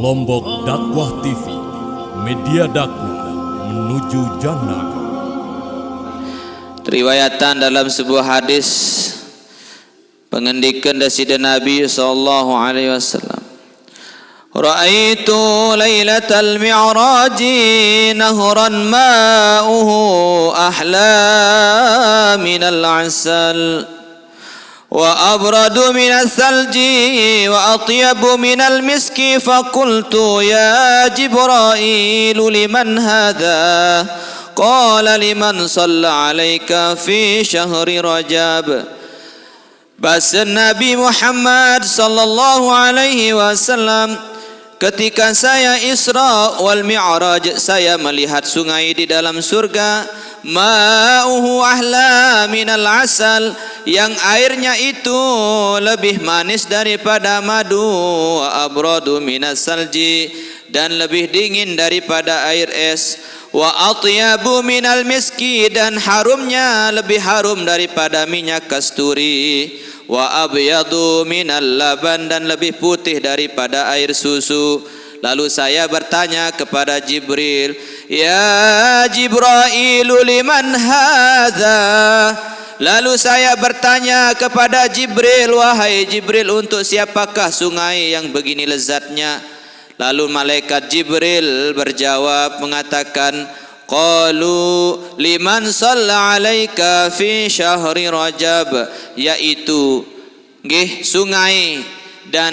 Lombok Dakwah TV, media dakwah menuju jannah. Riwayatan dalam sebuah hadis pengendikan dari Nabi sallallahu alaihi wasallam, Ra'aitu lailatal mi'raji nahran ma'uhu ahla minal 'asal وأبرد من الثلج وأطيب من المسك فقلت يا جبرائيل لمن هذا قال لمن صلى عليك في شهر رجب. Bahasa Nabi Muhammad sallallahu alaihi wasallam, ketika saya Isra wal Mi'raj, saya melihat sungai di dalam surga, ma'uhu ahla minal asal, yang airnya itu lebih manis daripada madu, wa abradu minas salji, dan lebih dingin daripada air es, wa atyabu minal miski, dan harumnya lebih harum daripada minyak kasturi, wa abyadu minal laban, dan lebih putih daripada air susu. Lalu saya bertanya kepada Jibril, ya Jibrailu liman hadza? Lalu saya bertanya kepada Jibril, wahai Jibril, untuk siapakah sungai yang begini lezatnya? Lalu malaikat Jibril berjawab mengatakan, qalu liman shalla alaika fi syahri Rajab, yaitu nggih sungai dan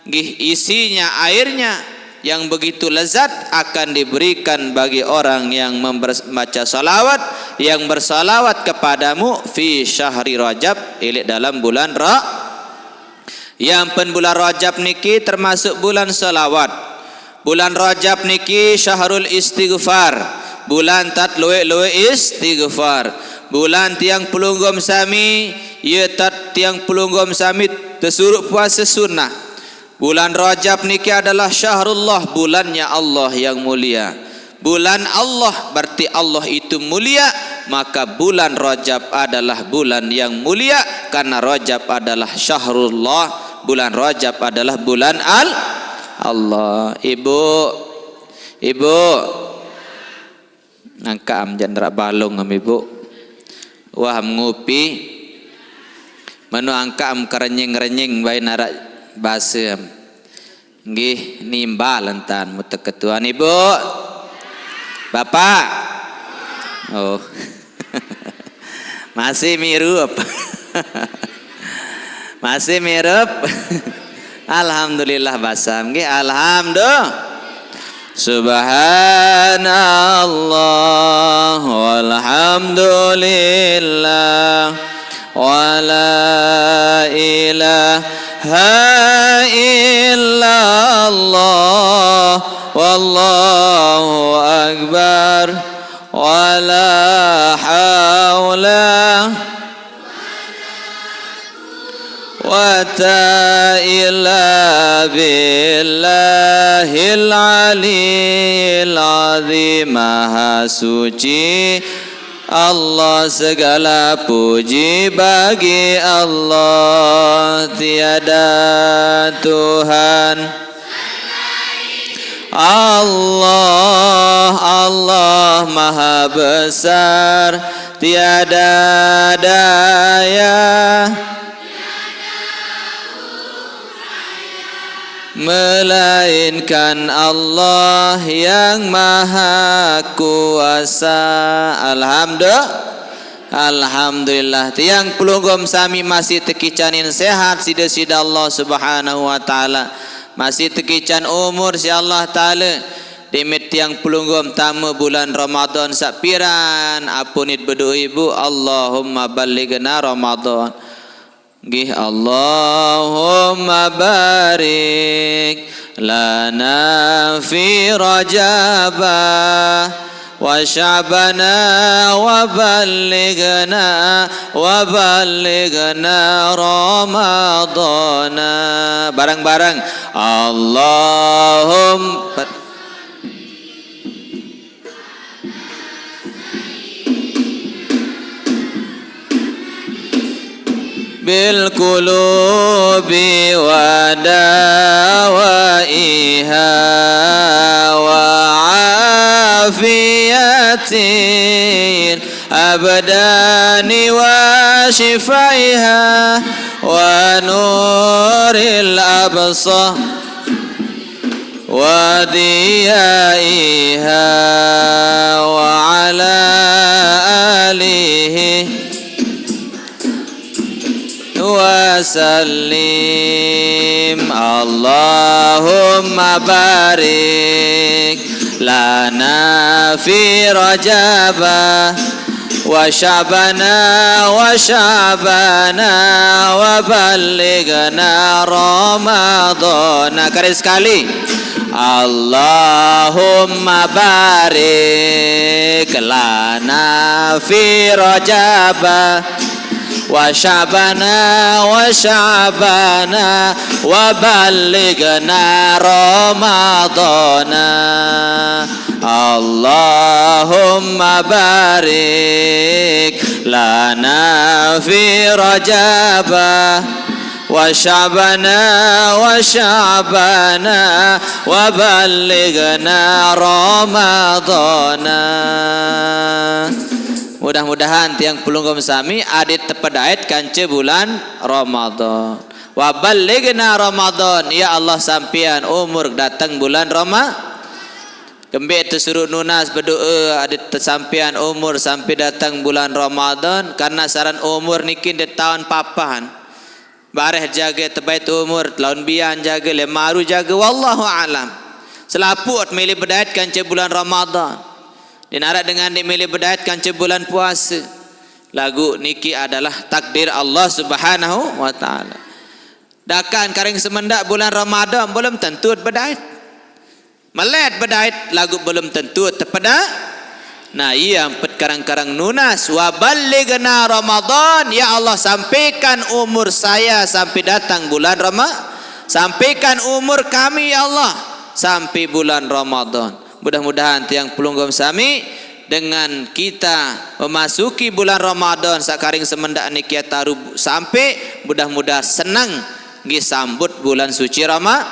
nggih isinya airnya yang begitu lezat akan diberikan bagi orang yang membaca salawat, yang bersalawat kepadamu fi syahri Rajab, ilik dalam bulan yang pen bulan Rajab niki termasuk bulan salawat. Bulan Rajab niki syahrul istighfar, bulan tat luwe istighfar, bulan tiang pelunggom sami, ye tat tiang pelunggom sami tersuruh puasa sunnah. Bulan Rajab niki adalah syahrullah, bulannya Allah yang mulia. Bulan Allah berarti Allah itu mulia, maka bulan Rajab adalah bulan yang mulia karena Rajab adalah syahrullah, bulan Rajab adalah bulan Allah. Ibu nangka jandra balong am ibu, wah ngopi manu angka kerenying-renying bae narak bahasa nggih nimbal entan mutek ketuan ibu bapak. Oh masih mirup masih mirup. Alhamdulillah basam nggih, alhamdulillah. Subhanallah walhamdulillah wa la ilaha illallah wallahu akbar wa la hawla wa ta illa billahil aliyil azim. Maha suci Allah, segala puji bagi Allah, tiada Tuhan Allah. Allah maha besar, tiada daya melainkan Allah yang maha kuasa. Alhamdulillah. Tiang pelunggom sami masih tekicanin sehat sida-sida Allah subhanahu wa ta'ala, masih tekican umur si Allah ta'ala. Demit tiang pelunggom tamu bulan Ramadan sapiran apunit bedu ibu, Allahumma ballighna Ramadan. Gih Allahumma barik lana fi Rajaba wa Sya'bana wa ballighna Ramadana. Bareng-bareng Allahumma بالقلوب ودوائها وعافية الأبدان وشفائها ونور الأبصار وديائها وعلى آله وسلم اللهم بارك لنا في رجب وشعبنا وبلغنا رمضان. Kali sekali Allahumma barik lana fi rajab wa sya'bana wa ballighna ramadana. Allahumma barik lana fi rajab wa sya'bana wa ballighna ramadana. Mudah-mudahan tiang pelunggum sami adit tepedait kance bulan Ramadan. Wa ballighna Ramadan, ya Allah sampian umur datang bulan Ramadan. Kembali tersuruh nunas berdoa adit tersampian umur sampai datang bulan Ramadan, karena saran umur nikin di tahun papahan. Bareh jaga terbaik umur tahun bian jaga lemaru jaga wallahu alam. Selaput milih berdait kance bulan Ramadan. Dan ada dengan dimilih berdaitkan bulan puasa. Lagu niki adalah takdir Allah Subhanahu wa taala. Dakan karing semendak bulan Ramadan belum tentu berdait. Melet berdait lagu belum tentu tepeda. Nah, iya empet karang-karang nunas wa ballighna Ramadan, ya Allah sampaikan umur saya sampai datang bulan Ramadan. Sampaikan umur kami ya Allah sampai bulan Ramadan. Mudah-mudahan tiang pelunggum sami dengan kita memasuki bulan Ramadan sakaring semendak niki taru sampai mudah-mudahan senang disambut bulan suci Ramadan.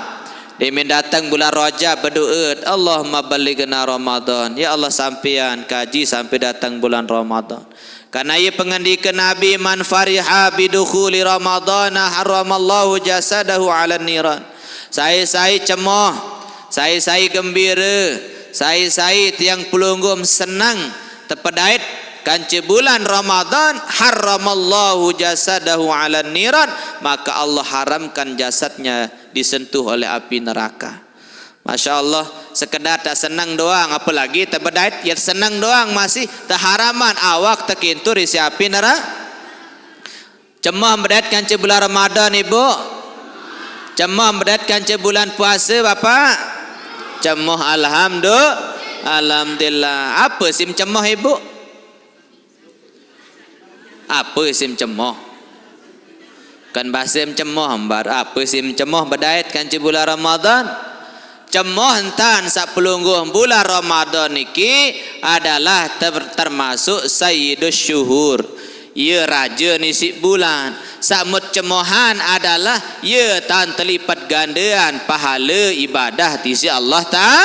Demen datang bulan Rajab berdoa Allahumma ballighna Ramadan, ya Allah sampean kaji sampai datang bulan Ramadan. Karena ia pengendikan Nabi man fariha bidukhuli Ramadana haramallahu jasadahu 'alan niran. Saya cemoh, saya gembira, saya tiang pelunggum senang tepedait kance bulan Ramadan haramallahu jasadahu 'alan niran, maka Allah haramkan jasadnya disentuh oleh api neraka. Masya Allah, sekedar tak senang doang, apalagi tepedait ya senang doang masih terharaman awak terkintur isi api neraka. Cemah berdait kance bulan Ramadan ibu, cemah berdait kance bulan puasa bapak. Cemoh alhamdulillah. Apa sim cemoh ibu? Apa sim cemoh? Kan bahasa cemoh hambar. Apa sim cemoh berdait kan bulan Ramadan? Cemoh entan sak pelungguh bulan Ramadan niki adalah termasuk sayyidus syuhur. Ia raja nisi bulan. Samut cemohan adalah ia tan terlipat gandaan pahala ibadah tisi Allah Ta'ala.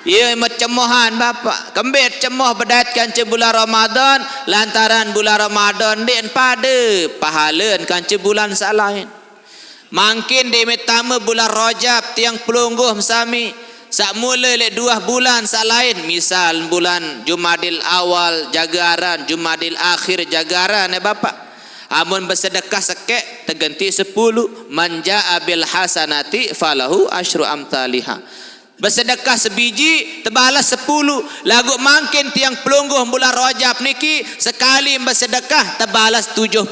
Ia cemohan bapak. Kembali cemoh berdaitkan bulan Ramadan lantaran bulan Ramadan din pada pahala kan bulan salain. Makin di metama bulan Rajab tiang pelungguh sami. Sak mula le 2 bulan salain, misal bulan Jumadil awal jagaran, Jumadil akhir jagaran bapak. Amun bersedekah sekek terganti 10, manja abil hasanati falahu asyru amthaliha. Bersedekah sebiji terbalas 10. Lagu makin tiang pelungguh bulan Rajab niki sekali bersedekah terbalas 70.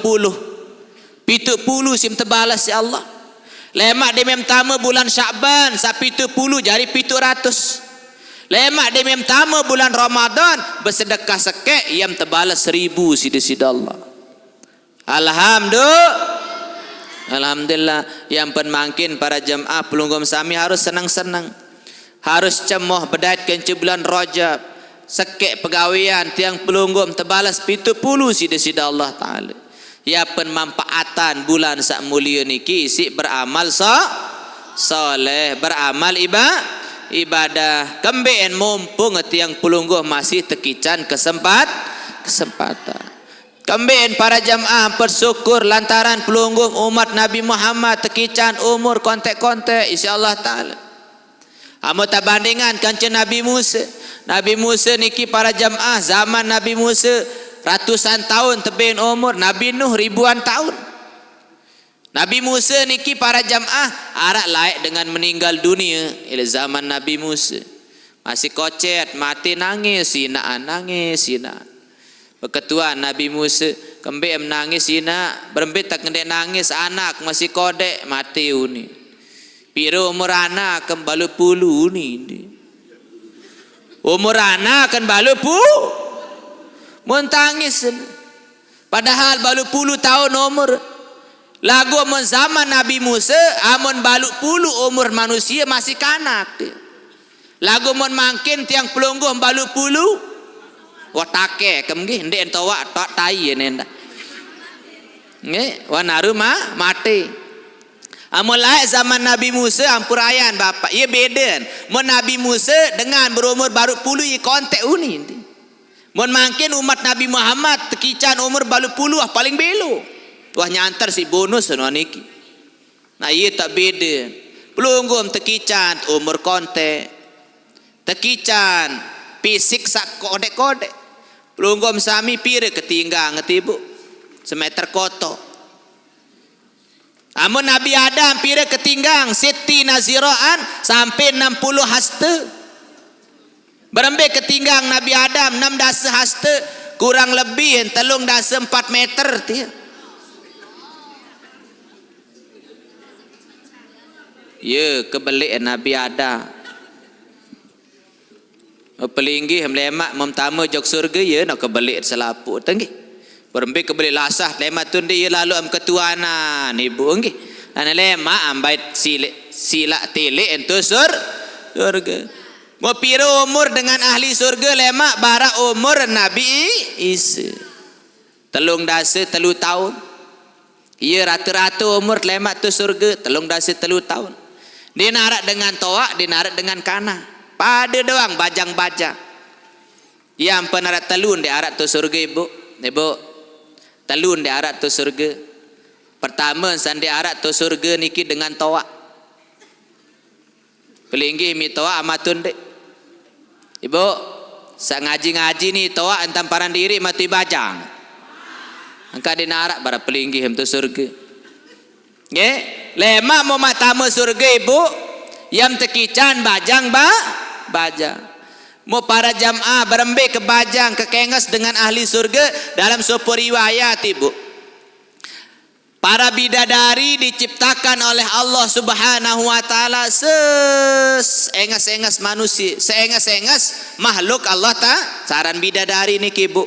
70 sim terbalas ya Allah. Lemak dia memtama bulan Sya'ban sapi 70 jari 700. Lemak dia memtama bulan Ramadan bersedekah sekek yang terbalas 1000 sida-sida Allah. Alhamdulillah. Yang penmangkin para jemaah pelunggum sami harus senang-senang, harus cemoh berdaitkan bulan Rajab. Sekek pegawaian tiang pelunggum terbalas 70 sida-sida Allah Ta'ala. ya penmanfaatan bulan sak mulia niki isi beramal soleh, beramal ibadah. Kembeen mumpung tiang pelungguh masih tekican kesempatan. Kembeen para jamaah bersyukur lantaran pelungguh umat Nabi Muhammad tekican umur kontek-kontek insyaallah taala. Amo tak bandingan kanca Nabi Musa. Nabi Musa niki para jamaah zaman Nabi Musa ratusan tahun tebing umur, Nabi Nuh ribuan tahun. Nabi Musa niki para jamaah arak layak dengan meninggal dunia ila zaman Nabi Musa. Masih kocet, mati nangis, sinaan nangis, sinaan. Berketua Nabi Musa kembali menangis ina berembit tak kendek nangis anak masih kodek mati uni piro umur anak kembali puluh ni umur anak kan balu mentangis padahal balu puluh tahun umur lagu amun zaman Nabi Musa amun balu puluh umur manusia masih kanak lagu amun mangkin tiang pelungguh balu puluh watake kemgi ndek entawa tak tai nenda nge wanaru mati amulai zaman Nabi Musa ampurayan bapak ia beden mun Nabi Musa dengan berumur baru puluh i kontek uni mun mangkin umat Nabi Muhammad tekican umur baru puluh paling belo wah nyantar si bonus no niki nah ia tak beden pelunggum tekican umur kontek tekican fisik sak kodek-kodek pelunggum sami pire ketinggang ngetibu semeter koto amun Nabi Adam pire ketinggang siti naziraan sampai 60 haste berembe ketinggang Nabi Adam 6 dasa haste kurang lebih 3 dasa 4 meter tia ye kebelik Nabi Adam pelinggi melemak memtama jok surga ya nak kebelik selaput tenggi berembe kebelik lasah lemak tun dia lalu am ketuanan ibu nggih ana lemak ambait sila tilik entu surga mau piro umur dengan ahli surga lemak bara umur Nabi Isa 3 dasa 3 tahun ia rata-rata umur lemak tu surga 3 dasa 3 tahun dia narak dengan toak dia narak dengan kana pada doang bajang-bajang yang penarat telun di arat tu surga ibu telun di arat tu surga pertama sandi arat tu surga niki dengan toak pelinggi mi toak amatun dek ibu sak ngaji-ngaji ni toak entam paran diri mati bajang angka di narak bara pelinggi hem tu surga nge lemak mau matama surga ibu yang tekican bajang bajang mau para jamaah berembe ke bajang ke kenges dengan ahli surga dalam sebuah riwayat ibu para bidadari diciptakan oleh Allah Subhanahu wa taala seengas-engas manusia seengas-engas makhluk Allah ta saran bidadari niki ibu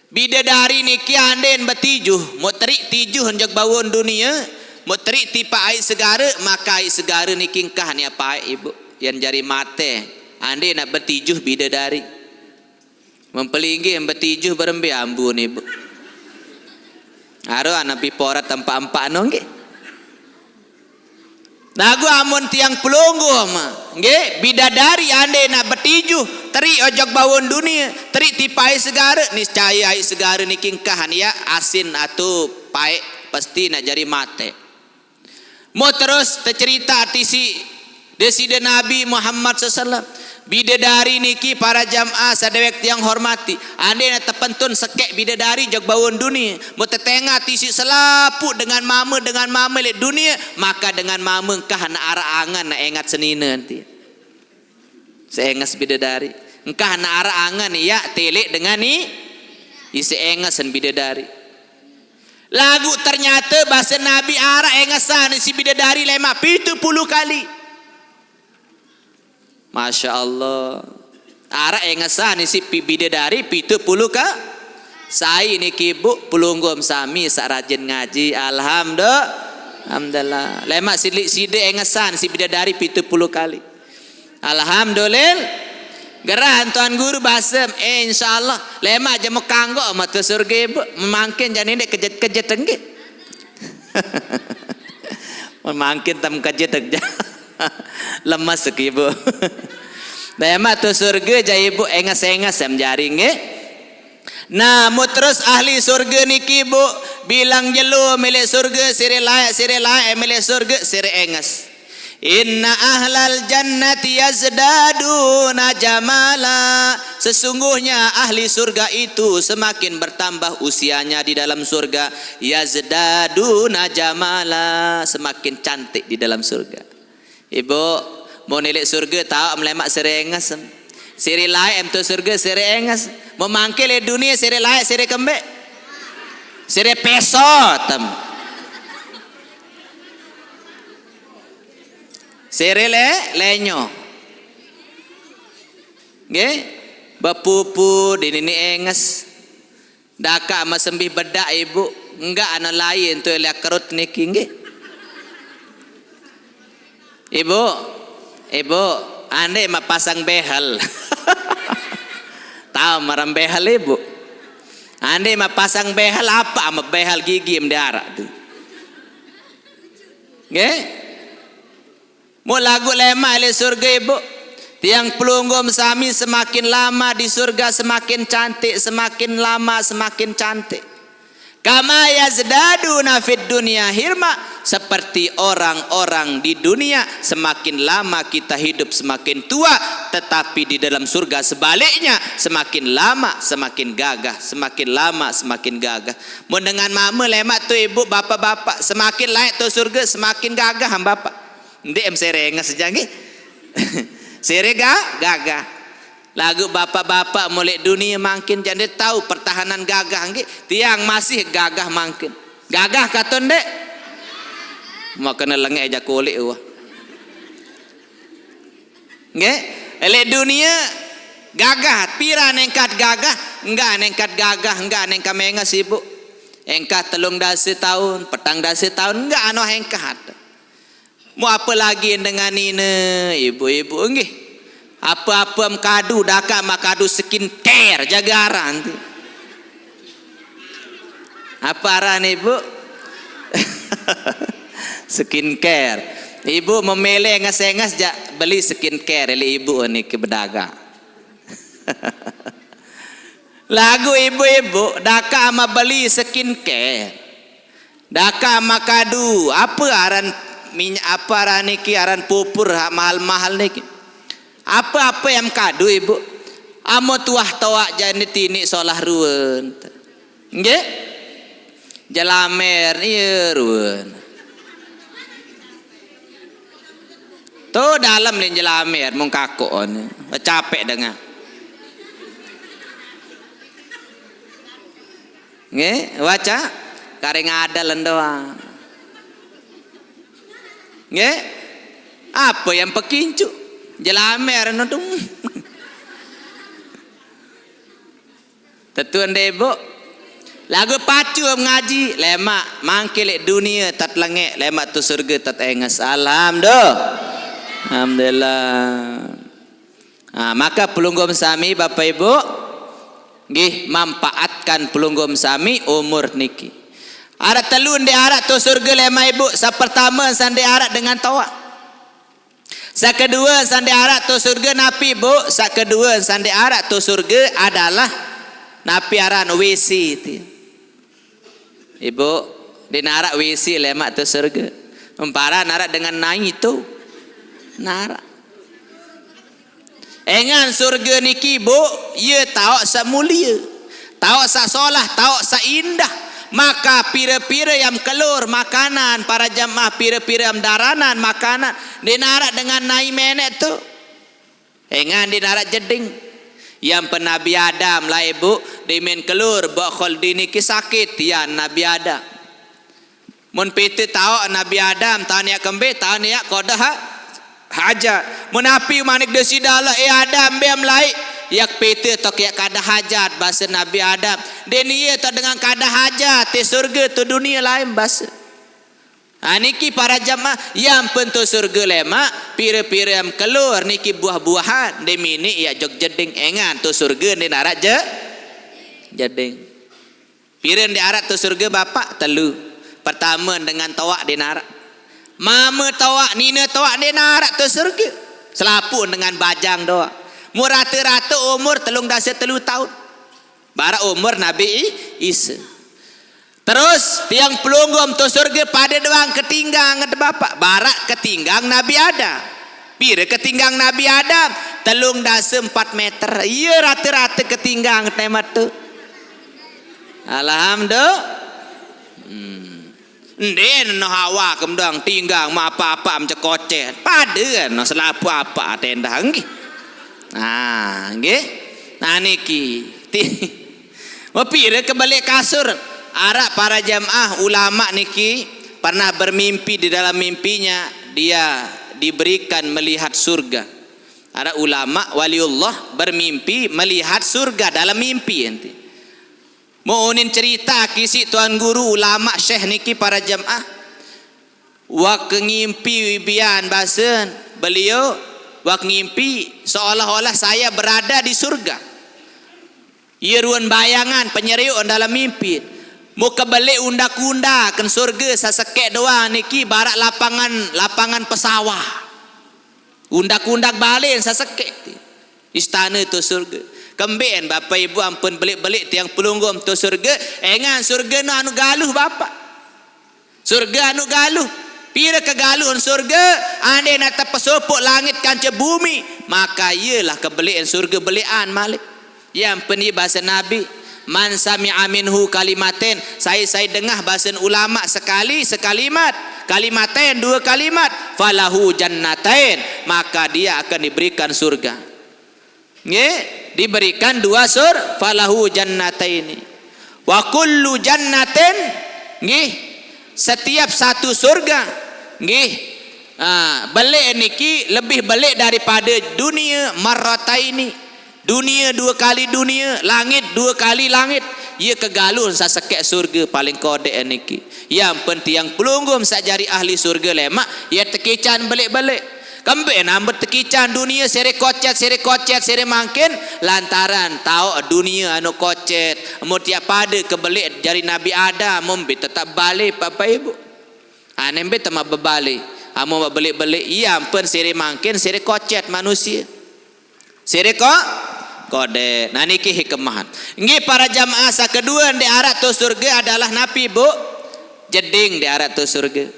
bidadari niki anden betijuh mau terik tijuh hendak bawon dunia mau terik tipa air segara maka air segara niki kah ni apa ibu yang jari mate ande nak bertijuh bidadari mempelinggi yang bertijuh berembe ambun ibu aro anak piporat tempat-empat nongge nagu amun tiang pelungguh nge bidadari ande nak bertijuh teri ojok bawon dunia teri tipai segara niscaya ai segara ni kingkahan ya asin atau paek pasti nak jari mate mau terus tercerita tisi deside Nabi Muhammad SAW bidadari niki para jamaah sadewek tiang hormati ande na tepentun sekek bidadari jog bawon dunia mau tetengah tisi selaput dengan mama le dunia maka dengan mama engkah na ara angan na engat senina nanti seengas bidadari engkah na ara angan ya telik dengan ni isi engasan bidadari lagu ternyata bahasa Nabi ara engasan si bidadari lemak 70 kali Masya Allah ara engasan isi bidadari 70 ka saya ini kibu pelunggum sami sak rajin ngaji alhamdulillah lemak sidik engasan si bidadari 70 kali alhamdulillah Geran tuan guru bahasa insyaallah lemak je mekanggo mata surga ibu memangkin jani dek kejet-kejet tengge. Memangkin tam kejet tengge. Lemas ke ibu. Lemak tu surga je ibu engas-engas sam jaring nge. Nah, mu terus ahli surga niki ibu bilang jelu milik surga sire layak milik surga sire engas. Inna ahlal jannati yazdaduna jamala. Sesungguhnya ahli surga itu semakin bertambah usianya di dalam surga. Yazdaduna jamala, semakin cantik di dalam surga. Ibu mau nilik surga tahu melemak serengas. Siri layak tu surga serengas. Memangkil dunia siri layak siri kembek. Siri pesot. Serele lenyo. Nggih, bapupu dinini enges. Daka ama sembih bedak ibu, enggak ana lain tu liak kerut niki nggih. Ibu, ande ma pasang behel. Tahu maram behel ibu. Ande ma pasang behel apa ama behel gigi mendara tu. Nggih? Mau lagu lemah le surga ibu. Tiang pelunggum sami semakin lama di surga semakin cantik, semakin lama semakin cantik. Kama yazdaduna fid dunya hirma, seperti orang-orang di dunia semakin lama kita hidup semakin tua, tetapi di dalam surga sebaliknya semakin lama semakin gagah, semakin lama semakin gagah. Mau dengan mama lemak tu ibu bapak-bapak semakin layak tu surga semakin gagah bapak. Ndek sereng sejangi. Serega gagah. Lagu bapak-bapak mulai dunia makin jadi tahu pertahanan gagah nggih. Tiang masih gagah makin. Gagah katon dek. Mau kena lengek aja kulit wah. Nggih, elek dunia gagah, pira nengkat gagah, enggak nengkat gagah, enggak nengka menga sibuk. Engkat telung dasi tahun, petang dasi tahun enggak ano engkat. Mau apa lagi dengan ini ibu-ibu nggih? Apa-apa mkadu daka makadu skincare jagaran tu. Apa aran ibu? Skincare. Ibu memilih ngas-ngas jak beli skincare le ibu ni ke berdagang. Lagu ibu-ibu daka ama beli skincare. Daka makadu apa aran minyak apa aran niki aran pupur mahal-mahal niki. Apa-apa yang kadu ibu. Amo tuah tawak jani tini solah ruwen. Nggih? Jalamer ieu ruwen. Tu dalam ni jalamer mung kakon. Capek dengar. Nggih, waca kareng ada lendoang. Nggih? Apa yang pekincu? Jelamer nodung. Tetuan debo. Lagu pacu ngaji lemak mangkilek dunia tat langek lemak tu surga tat engas alam do. Alhamdulillah. Nah, maka pelunggum sami Bapak Ibu nggih manfaatkan pelunggum sami umur niki. Arat telun di arat tu surga lemak ibu. Sa pertama sandi arat dengan tawa. Sa kedua sandi arat tu surga napi bu. Sa kedua sandi arat tu surga adalah napi aran WC itu. Ibu di narak WC lemak tu surga. Umpara narak dengan naik itu. Narak. Engan surga niki bu. Ia tahu sa mulia. Tahu sa solah. Tahu sa indah. Maka pira-pira yang keluar makanan para jamaah pira-pira yang daranan makanan dinarak dengan nai menek tu engan dinarak jeding yang penabi Adam lah ibu dimin keluar bakhol dini kisakit ya Nabi Adam mun piti tahu Nabi Adam tahu niak kembe tahu niak kodah hajat mun api manik desidala Adam beam lai yak piti tok yak kada hajat bahasa Nabi Adam. Denia tu dengan kada hajat di surga tu dunia lain bahasa. Niki para jamaah yang pentu surga lemak pira-pira am keluar niki buah-buahan de mini ya jog jeding engan tu surga de narak jeding. Pira de arat tu surga bapak telu. Pertama dengan tawak de narak. Mama tawak nina tawak de narak tu surga. Selapun dengan bajang doa. Mu rata-rata umur 33 tahun. Bara umur Nabi Isa. Terus tiang pelunggum tu surga pada doang ketinggang ada bapak. Barak ketinggang Nabi Adam. Pira ketinggang Nabi Adam 3.4 meter. Iya rata-rata ketinggang temat tu. Alhamdulillah. Nden no hawa kemdang tinggang ma apa-apa macam kocet. Pada no selapu apa tenda nggih. Nggih. Nah niki. Mau pira kebalik kasur. Arak para jamaah ulama niki pernah bermimpi, di dalam mimpinya dia diberikan melihat surga. Ada ulama waliullah bermimpi melihat surga dalam mimpi nanti. Mau unin cerita kisi tuan guru ulama syekh niki para jamaah. Wak ngimpi bian basen beliau wak ngimpi seolah-olah saya berada di surga. Iruan bayangan penyeriuk dalam mimpi. Mau kebalik unda-kunda kan surga sasekek doang niki barak lapangan pesawah. Undak-undak balik sasekek istana tu surga. Kembien bapak ibu ampun belik-belik tiang pelunggum tu surga. Engan surga no anu galuh bapak. Surga anu galuh. Pira kegaluhan surga ande nak terpesopok langit kanca bumi, maka iyalah kebelian surga belian malik. Yang peni bahasa Nabi man sami'a minhu kalimaten, saya dengar bahasa ulama sekali sekalimat, kalimaten dua kalimat, falahu jannatain, maka dia akan diberikan surga. Nggih, diberikan dua falahu jannataini. Wa kullu jannatin, nggih, setiap satu surga, nggih, belik niki lebih belik daripada dunia marrataini. Dunia dua kali dunia, langit dua kali langit. Ia kegalun sasekek surga paling kodek niki. Yang penting yang pelunggum sajari ahli surga lemak, ia tekican balik-balik. Kembali nambah tekican dunia sere kocet sere mangkin lantaran tahu dunia anu kocet. Mau tiap pada kebelik jari Nabi Adam mombi tetap balik bapak ibu. Nembe tema berbalik. Amo balik-balik ia pun sere mangkin sere kocet manusia. Sere kode. Nah niki hikmahan. Nggih para jamaah sakedua di arat tu surga adalah napi bu jeding di arat tu surga.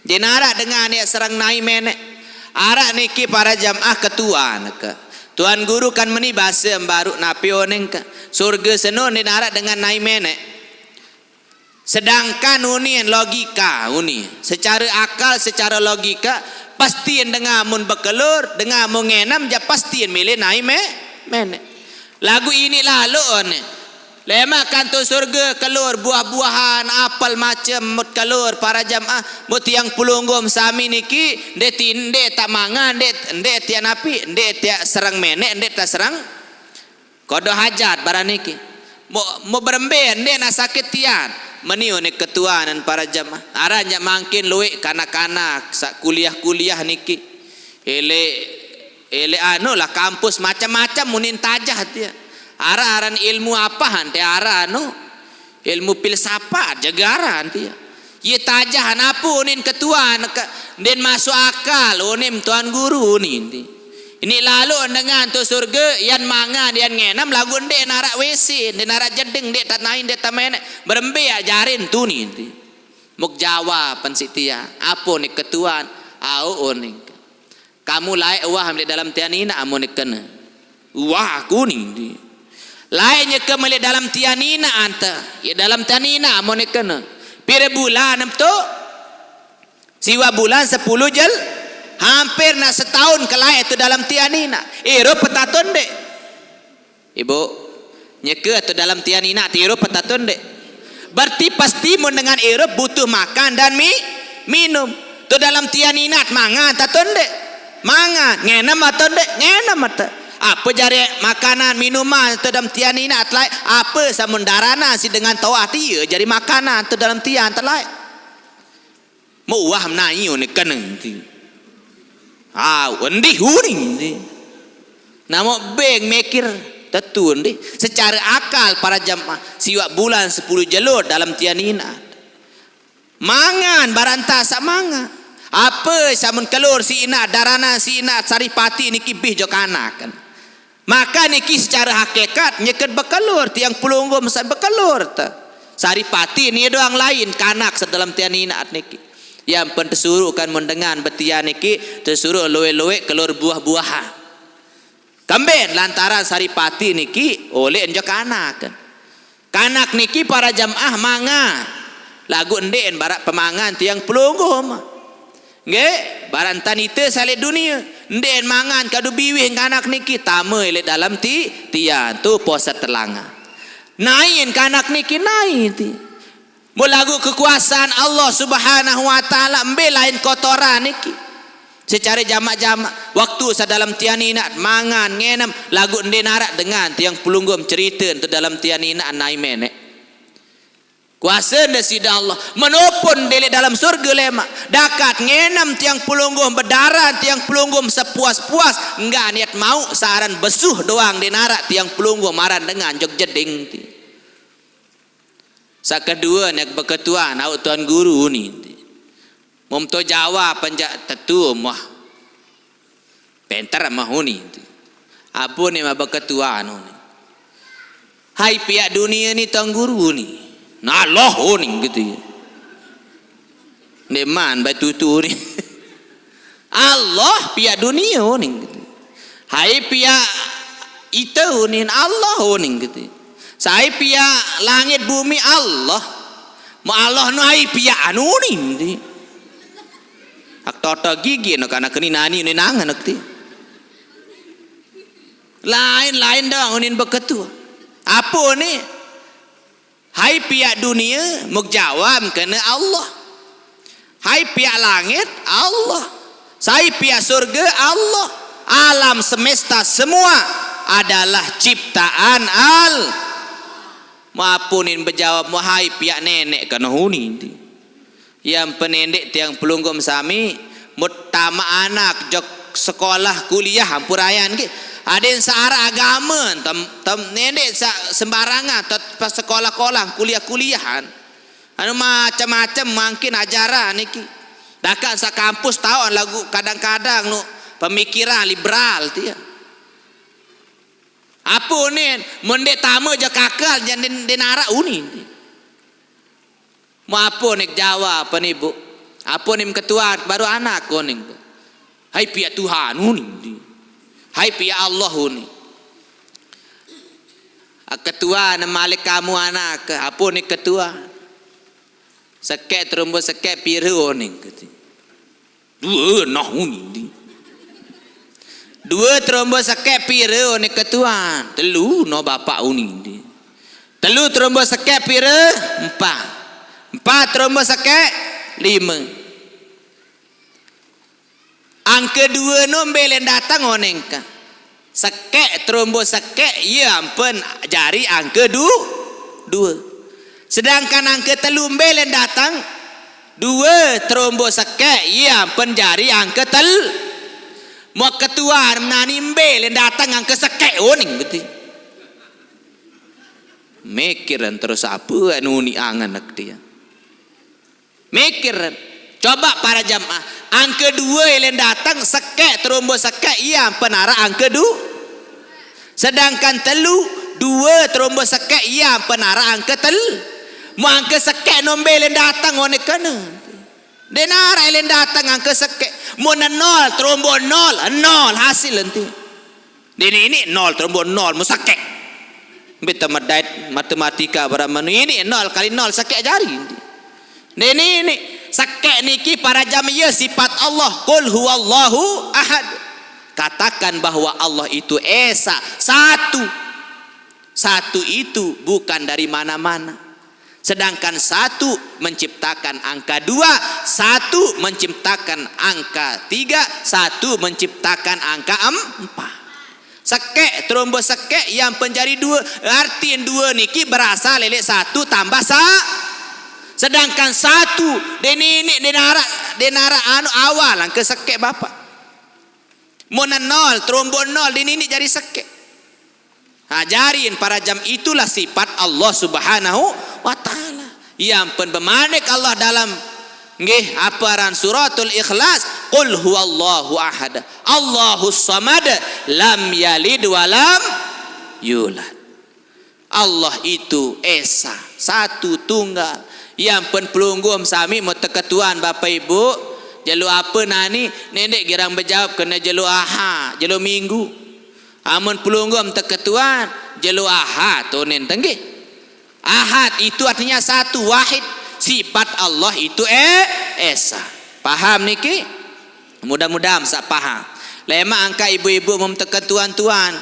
Jenara dengan ya serang nai menek. Arak niki para jamaah ketua neka. Tuan guru kan meni bahasa baru napi oneng ka. Surga senun di arat dengan nai menek. Sedangkan unian logika uni. Secara akal, secara logika pastiin dengan mun bekelur, dengan mun ngenam ja pastiin milih nai menek. Lagu ini lalu ne. Lema kantu surga keluar buah-buahan apel macam mut keluar para jamaah mut yang pelunggum sami niki de tinde tak mangan de tian api de tiak serang menek de tak serang kodo hajat barang niki mo beremben de nak sakit tian meniu ni ketuanan para jamaah aranya mangkin luik kanak-kanak sak kuliah niki ele anu lah kampus macam-macam munin tajah dia. Aran ilmu apahan teh anu ilmu filsafat jagaran dia. Ye tajah apa unin ketua den masuk akal unim tuan guru ni. Ini lalu dengan tu surga yan mangan yan ngenam lagu ndek narak WC ndek narak jedeng ndek tak nain ndek tamen berembe ajarin tu ni. Muk jawab pensitia apa ni ketuan au uning. Kamu layak wah di dalam tianina amun kena. Wah kuning. Lainnya ke meli dalam tianina anta. Ya dalam tianina amun kena. Pira bulan tu? Siwa bulan 10 jel. Hampir nak setahun ke layak tu dalam tianina. Iro petatun dek. Ibu, nyeke atau dalam tianina iro petatun dek. Berarti pasti mun dengan iro butuh makan dan minum. Tu dalam tianina mangan tatun dek. Mangan, ngenam atau dek, ngenam atau apa jari makanan minuman tu dalam tianina telai apa samundarana si dengan tawah dia jadi makanan tu dalam tian telai mau wah menai ni kena ti undi huni ti nama beng mikir tentu ni secara akal para jamaah siwak bulan 10 jalur dalam tianina mangan baranta sak mangan apa samun kelur si ina darana si ina saripati niki bih jo kanakan maka niki secara hakikat nyeket bekelur tiang pelunggu mesan bekelur ta saripati ni doang lain kanak sedalam tianina niki yang pentesuruh kan mendengar betian niki tersuruh loe-loe kelur buah-buahan kamben lantaran saripati niki oleh enjo kanak kanak niki para jamaah mangan lagu enden barak pemangan tiang pelunggu mah nggih barantan itu sale dunia nden mangan kadu biwih kanak niki tama ele dalam tian tu puasa telanga nain kanak niki nain ti mulagu kekuasaan Allah Subhanahu wa taala mbelain kotoran niki secara jamak-jamak waktu sadalam tianina mangan ngenam lagu nden arak dengan tiang pelunggum cerita tu dalam tianina nai menek kuasa nasida Allah menopon dele dalam surga lemak dakat ngenam tiang pelunggum berdarah tiang pelunggum sepuas-puas enggak niat mau saran besuh doang dinarak tiang pelunggum maran dengan jog jeding ti sakedua nek beketua nau tuan guru ni mom to Jawa panjak tetu mah pentar mah ni apa ni mah beketua ni hai pihak dunia ni tuan guru ni nah loh ni gitu ya neman batutu ni Allah pihak dunia ni gitu hai pihak itu ni Allah ni gitu saya pihak langit bumi Allah mau Allah no hai pihak anu ni gitu hak toto gigi no kana keni nani ni nangan gitu lain dong unin beketua apa ni hai pihak dunia mugjawab kena Allah hai pihak langit Allah saya pihak surga Allah alam semesta semua adalah ciptaan maapunin berjawab wahai pihak nenek kena huni yang penendek tiang pelunggum sami mutama anak jok sekolah kuliah hampurayan ke ada yang searah agama tem nenek sembarangan pas sekolah-kolah kuliah-kuliahan anu macam-macam mungkin ajaran niki dakan sa kampus tahun lagu kadang-kadang nu pemikiran liberal dia apa ni mendek tamu je kakal jangan denara uni mau apa nek jawab apa ni bu apa ni ketua baru anak koning hai pihak Tuhan uni hai pihak Allah ni ketua nama malik kamu anak apa ni ketua sekek terumbu sekek piru ni dua nah ni dua terumbu sekek piru ni ketua telu no bapak uni telu terumbu sekek piru empat terumbu sekek 5 angka 2 nombelen datang onengka sekek trombo sekek ya ampun jari angka 2 sedangkan angka 3 nombelen datang 2 trombo sekek ya ampun jari angka 3 mau ketua menani mbelen datang angka sekek oning betul mikiran terus apa anu ni angan nak dia mikiran coba para jamaah angka 2 yang datang sekek terumbu sekek ia penara angka 2 sedangkan 2 terumbu sekek ia penara angka 3 mau angka sekek nombel yang datang oleh kena denara yang datang angka sekek mau 0 terumbu 0 hasil nanti ini 0 terumbu 0 mau sekek beta matematika berapa ini 0 kali 0 sekek jari ini sekek niki para jamiah sifat Allah qul huwallahu ahad katakan bahwa Allah itu esa satu itu bukan dari mana-mana sedangkan 1 menciptakan angka 2 1 menciptakan angka 3 1 menciptakan angka 4 sekek terumbu sekek yang penjari 2 arti 2 niki berasal lele 1 tambah Sedangkan satu ini denara anu awal ke sekek bapa. Mona nol, trombon nol, ini jadi sekek. Ajarin para jam itulah sifat Allah Subhanahu wa taala. Yang pun bemanik Allah dalam nggih aparan suratul Ikhlas, qul huwallahu ahad, Allahus samad, lam yalid wa lam yulad. Allah itu esa, satu tunggal. Yang pen pelunggum sami mau teketuan Bapak Ibu, jalu apa nani nenek girang berjawab kena jalu aha, jalu minggu. Amun pelunggum teketuan jalu aha tonen tengge. Ahad itu artinya satu, wahid. Sifat Allah itu esa. Paham niki? Mudah-mudahan sak paham. Lema angka ibu-ibu memtekan tuan-tuan.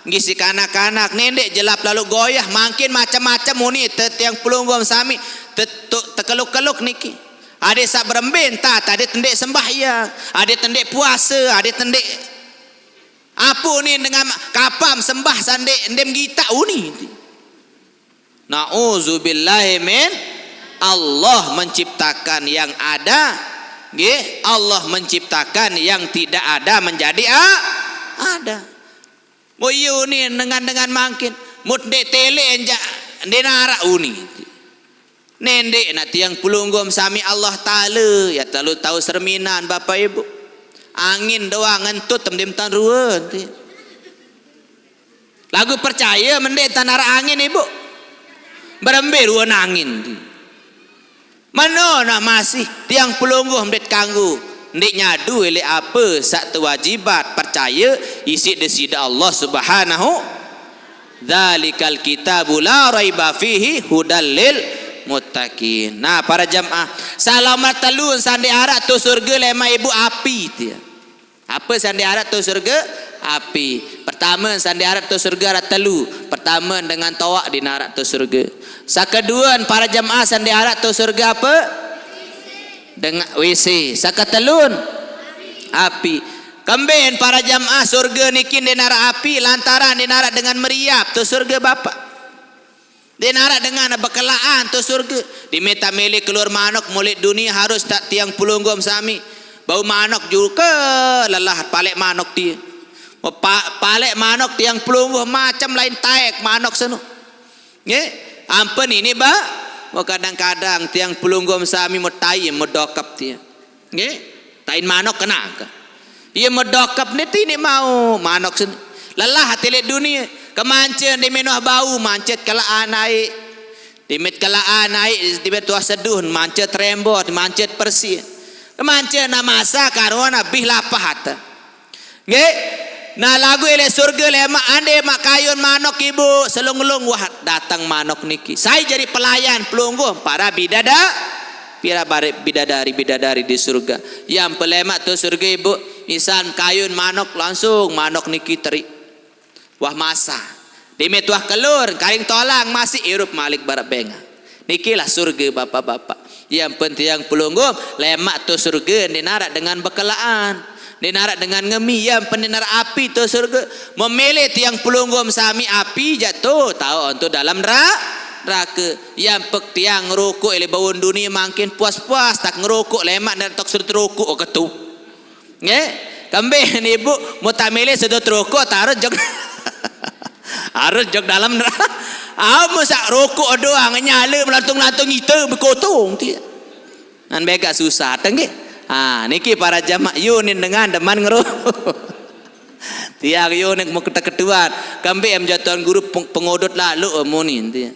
Ngisi kanak-kanak nenek jelap lalu goyah makin macam-macam muni yang pelunggum sami tekeluk-keluk niki. Ada sak berembenta, ada tendek sembahyang, ada tendek puasa, ada tendek apa ni dengan kapam sembah sandek ndem gita uni. Nauzubillahi min, Allah menciptakan yang ada, nggih, Allah menciptakan yang tidak ada menjadi ada. Mo yu ni dengan mangkin mut de tele enja denara uni. Nendek nak tiang pelunggum sami Allah taala ya talu tahu serminan Bapak Ibu. Angin doang ngentut temdim tan ruan. Lagu percaya mendek tanara angin Ibu. Berembe ruan angin. Mana nak masih tiang pelungguh mendek kanggu. Ndik nyadu ele apa sak kewajibat percaya isi desida Allah Subhanahu. Dzalikal kitabu la raiba fihi hudal lil muttaqin. Nah para jamaah, salamat telun sandi arak tu surga lema ibu api dia. Apa sandi arak tu surga? Api. Pertama sandi arak tu surga arak telu. Pertama dengan tawak di narak tu surga. Sakeduan para jamaah sandi arak tu surga apa? Dengan WC. Sakatelun api. Kemben para jamaah surga niki denara api lantaran denara dengan meriap tu surga Bapak. Denara dengan bekelaan tu surga. Dimeta milik keluar manok mulit dunia harus tak tiang pelunggum sami. Bau manok juga lelah palek manok dia. Palek manok tiang pelunggum macam lain taek manok seno. Nggih, ampun ini ba. Kadang-kadang tiang pelunggum sami mau tai medokap dia. Nggih, tain manok kena ke. Ia medokap ni tini mau manok seno. Lelah hati lek dunia. Kemancen di menuh bau mancet kalaan naik. Dimit kalaan naik di betuah seduh mancet rembot mancet persi. Kemancen na masa karwana bih lapah hata. Nggih. Nah lagu ele surga le mak ande mak kayun manok ibu selung-lung wah datang manok niki. Saya jadi pelayan pelungguh para bidadari di surga. Yang pelemak tu surga ibu isan kayun manok langsung manok niki teri. Wah masa dimit wah kelur karing tolang masih irup malik barak benga. Nikilah surga bapak-bapak. Yang penting yang pelunggum lemak tu surga dinarak dengan bekelaan, dinarak dengan ngemi. Yang pendinar api tu surga memilih tiang pelunggum sami api jatuh tahu untuk dalam neraka. Yang pek tiang ngerokok ele bawon dunia makin puas-puas tak ngerokok lemak dan tok sedut rokok ketu. Nggih, kembeh ibu mau tak milih sedut rokok taruh jog harus jog dalam neraka. Masak rokok doang nyala melantung-lantung itu berkotong dia. Nan bega susah tengge. Niki para jamaah yunin dengan deman ngerokok. Tiang yunin mau ketuan kambe em jatuhan guru pengodot lalu amunin dia.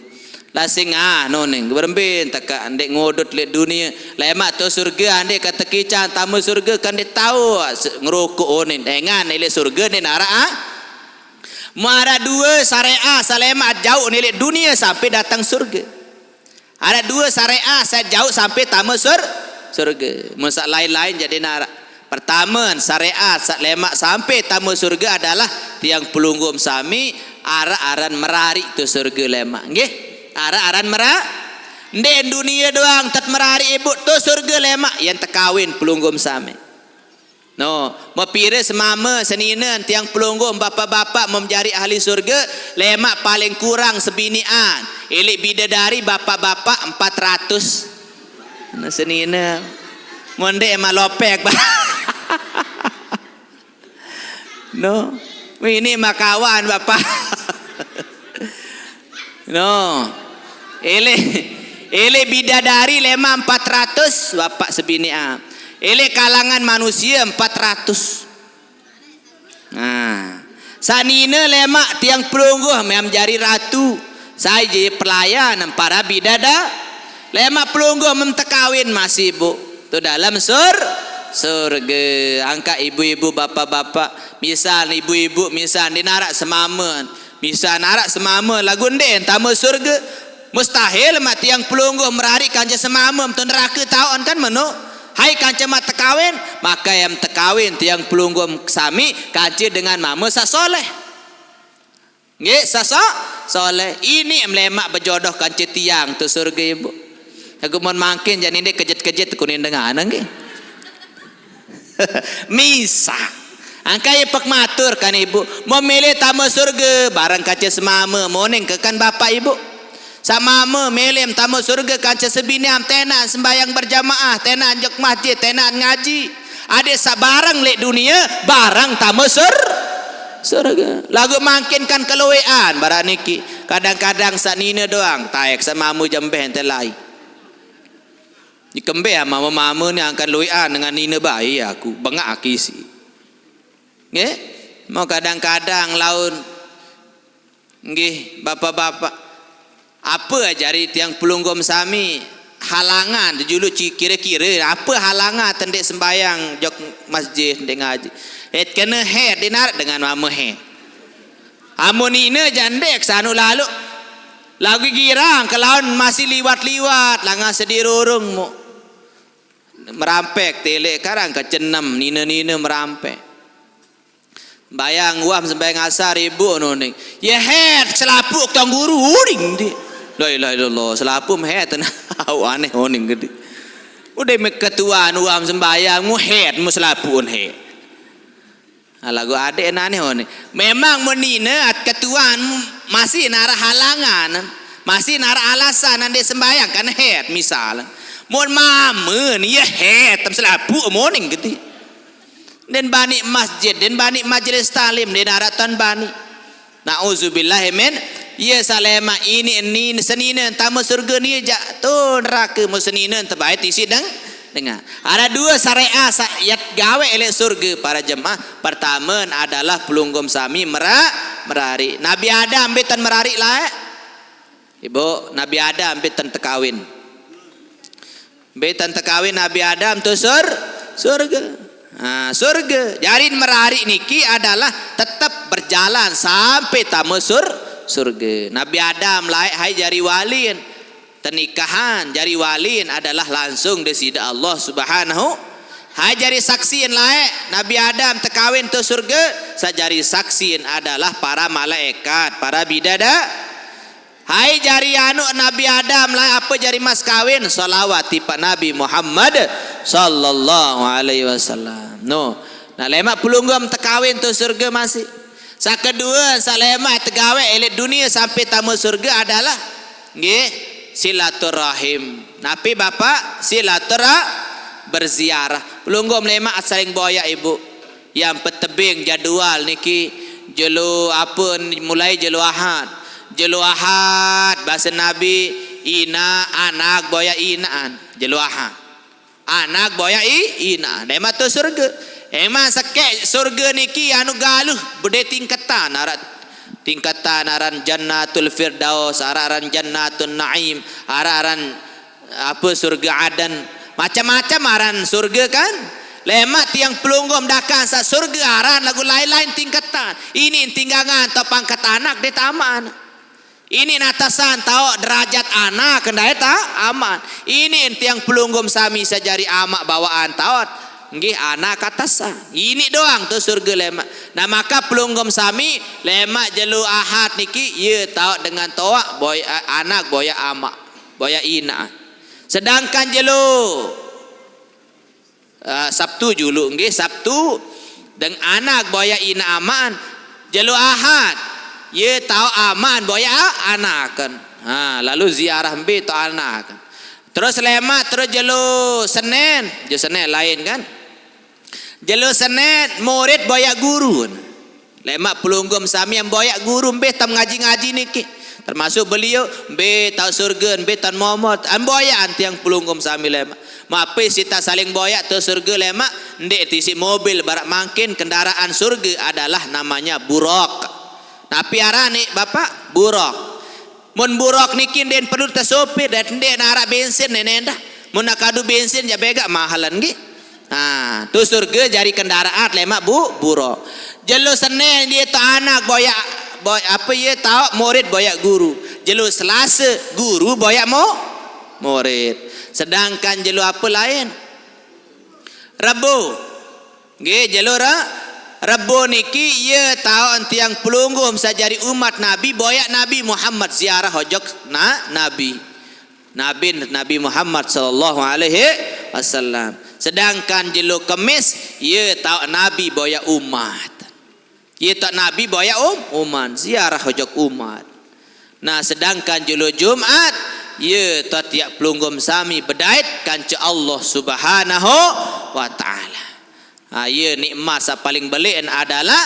Lasing noning berembin taka andek ngodot le dunia. Lemak tu surga andek kata kican tamu surga kan dia tahu ngerokok onin dengan ile surga ni nara Mara dua syariah salema jauh nilai dunia sampai datang surga. Ada dua syariah saya jauh sampai tamu surga. Masa lain-lain jadi nara. Pertama syariah salema sampai tamu surga adalah tiang pelunggum sami ara-aran merari tu surga lema. Nggih, ara-aran merari. Ndek dunia doang tat merari ibu tu surga lema yang terkawin pelunggum sami. No, mapire semama seninen tiang pelunggum bapak-bapak menjadi ahli surga lemak paling kurang sebinian. Elik bidadari bapak-bapak 400 senina monde malopek bah. No, ini makawan bapak. No, ele bidadari lema 400 bapak sebini ah. Ele kalangan manusia 400. Nah, sanina lema tiang pelungguh mem jari ratu. Saya jadi pelayan para bidada. Lema pelungguh memtekawin masih bu. Tu dalam surga. Angka ibu-ibu bapak-bapak. Misal ibu-ibu misal dinarak semamen. Misal narak semamen lagu den tamu surga. Mustahil mati yang pelungguh merari kanca semamen tu neraka tahun kan meno. Hai kanca mat tekawin, maka yang tekawin tiang pelungguh sami kanca dengan mama sasoleh. Nggih soleh. Ini melemak berjodoh kanca tiang tu surga ibu. Aku mohon makin jangan ini kejet-kejet kuning dengan nggih. Misa. Angka ipak matur kan ibu. Memilih tamu surga barang kaca semama moning ke kan bapak ibu. Sama melem tamu surga kaca sebiniam tenan sembayang berjamaah, tenan jok masjid, tenan ngaji. Ada sabarang lek dunia barang tamu surga. Lagu makinkan keluwean baraniki. Kadang-kadang sanina doang taek samamu jembeh ente lai. Dikembe sama mama ni angkat luwean dengan nina bayi aku bengak akisi. Nggih, mau kadang-kadang laun nggih bapak-bapak apa ajari tiang pelunggum sami halangan julu kira-kira apa halangan tendek sembayang jok masjid dengan ngaji. Kena head dinar dengan mama head. Amunina jandek sanu lalu lagi girang kelaun masih liwat-liwat langan sedirurung mu merampek telek karang kecenam nina-nina merampek. Bayang uam sembayang asar ibu noning. Ya head selapuk tong guru uring di. La ilaha illallah selapuk head tenah aneh oning gede. Udah ketuaan uam sembayang mu head mu selapun head. Lagu adek aneh oning. Memang menina ketuaan masih nara halangan, masih nara alasan ande sembayang kan head misal. Mon mama ni ya head tam selapuk moning gede. Den bani masjid, den bani majelis talim, den aratan bani. Nauzubillah min. Ya salema ini senina tamu surga ni jatuh neraka musnina terbaik isi dengan. Ada dua syariah yat gawe elek surga para jemaah. Pertama adalah pelunggum sami merari. Nabi Adam betan merari lah. Ibu, Nabi Adam betan tekawin. Betan tekawin Nabi Adam tu surga. Surga jarin merari niki adalah tetap berjalan sampai tamu surga. Nabi Adam laik hai jari walin ternikahan jari walin adalah langsung desida Allah subhanahu. Hai jari saksiin laik Nabi Adam tekawin tu surga sajari saksiin adalah para malaikat para bidada. Hai jari anu Nabi Adam lah apa jari mas kawin salawat tipa Nabi Muhammad sallallahu alaihi wasallam. No. Nah lemak pelunggum tekawin tu surga masih. Sa kedua salema tegawe elit dunia sampai tamu surga adalah nggih silaturahim. Napi bapak berziarah. Pelunggum lemak saling boya ibu. Yang petebing jadwal niki jelu apa mulai jelu Ahad. Jelu Ahad bahasa Nabi ina anak boya inaan jelu Ahad anak boya ina nema tu surga emang sakek surga niki anu galuh bede tingkatan aran jannatul firdaus aran jannatun naim aran apa surga adan macam-macam aran surga kan lemak tiang pelunggum dakan sa surga aran lagu lain-lain tingkatan ini tinggangan atau pangkat anak de taman. Ini natasan tahu derajat anak kendai tak aman. Ini tiang pelunggum sami sajari amak bawaan tahu nggih anak katasan. Ini doang tu surga lemak. Nah maka pelunggum sami lemak jelu Ahad niki ye tahu dengan toak boy anak boya amak boya ina. Sedangkan jelu Sabtu julu nggih Sabtu dengan anak boya ina aman jelu Ahad. Ye tahu aman boya anak kan. Lalu ziarah be to anak kan. Terus lemak terus jelu Senin, jelu Senin lain kan. Jelu Senin murid boyak guru. Lemak pelunggum sami yang boyak guru mbeh tam ngaji-ngaji niki. Termasuk beliau be tahu surga be tan Muhammad an boyak anti yang pelunggum sami lemak. Mape sita saling boyak tu surga lemak ndek tisi mobil barak mangkin kendaraan surga adalah namanya buruk. Tapi arah ni bapak buruk. Mun buruk niki den perlu ta sopir dan ndek narak bensin nenenda. Mun nak adu bensin ja bega mahalan ge. Ha, tu surga jari kendaraan lemak buruk. Jelu Senin dia tak anak boyak apa ye tahu murid boyak guru. Jelu Selasa guru boyak murid. Sedangkan jelu apa lain? Rabu. Nggih jelu Rabu niki ye tahu anti yang pelunggum sajari umat Nabi boyak Nabi Muhammad ziarah hojok Nabi Muhammad sallallahu alaihi wasallam. Sedangkan jelu Kamis ye tahu Nabi boyak umat. Ye tak Nabi boyak umat ziarah hojok umat. Nah sedangkan jelu Jumat ye tak tiap pelunggum sami bedait kanca Allah Subhanahu wa taala. Ha ye nikmat sa paling belian adalah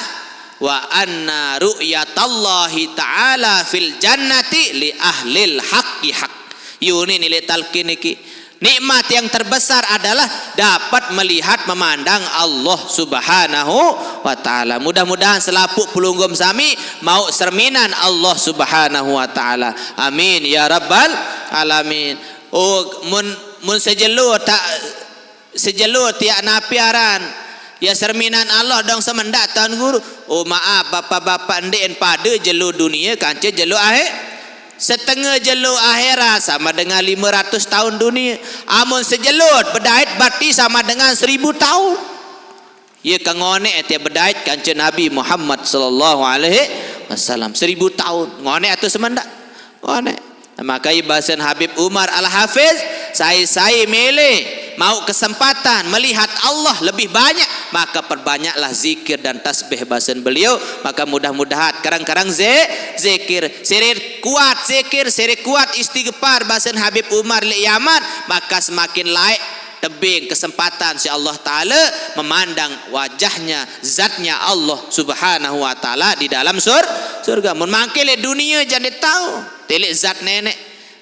wa anna ru'yatallahi ta'ala fil jannati li ahlil haqqi haq. Yuni nilai talqin niki. Nikmat yang terbesar adalah dapat melihat memandang Allah Subhanahu wa taala. Mudah-mudahan selapuk pelunggum sami mau cerminan Allah Subhanahu wa taala. Amin ya rabbal alamin. Oh mun sejelur tiak napiaran ya cerminan Allah dong semendak tahun guru. Oh maaf bapak-bapak ndek pada jelu dunia kanca jelu akhir. Setengah jelu akhirat sama dengan 500 tahun dunia. Amun sejelut bedait bati sama dengan 1000 tahun. Ia kangone ete bedait kanca Nabi Muhammad sallallahu alaihi wasallam 1000 tahun. Ngone atau semendak? Ngone. Maka ibasan Habib Umar Al-Hafiz saya milih mau kesempatan melihat Allah lebih banyak maka perbanyaklah zikir dan tasbih bahasan beliau. Maka mudah-mudahan karang-karang zikir serir kuat istighfar bahasan Habib Umar li Yaman maka semakin layak tebing kesempatan si Allah Ta'ala memandang wajahnya zatnya Allah Subhanahu wa Ta'ala di dalam surga. Mun mangkil dunia jangan tahu telik zat nenek.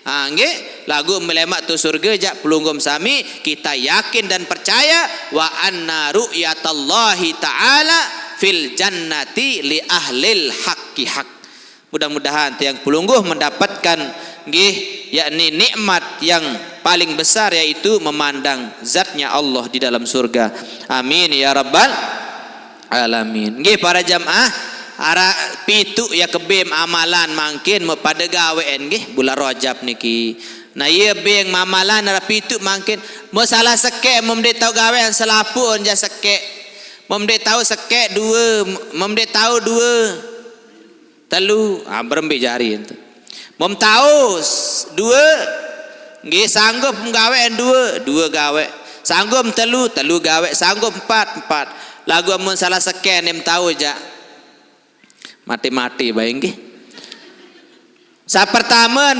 Ha nggih lagu melemak tu surga jak pelunggum sami kita yakin dan percaya wa anna ru'yatallahi ta'ala fil jannati li ahlil haqqi haq. Mudah-mudahan tiang pelungguh mendapatkan nggih yakni nikmat yang paling besar yaitu memandang zatnya Allah di dalam surga. Amin ya rabbal alamin. Nggih para jamaah ara pitu ya kebem amalan mangkin pada gawean nggih bulan Rajab niki. Nah iya beng mamalan ara pitu mangkin mo salah sekek memde tahu gawean selapun ja sekek. Memde tahu sekek dua, memde tahu dua. Telu berembe jari itu. Mom tahu dua nggih sanggup gawean dua gawe. Sanggup telu gawe, sanggup empat. Lagu amun salah sekek nem tahu ja. Mati-mati bae nggih. Sa pertama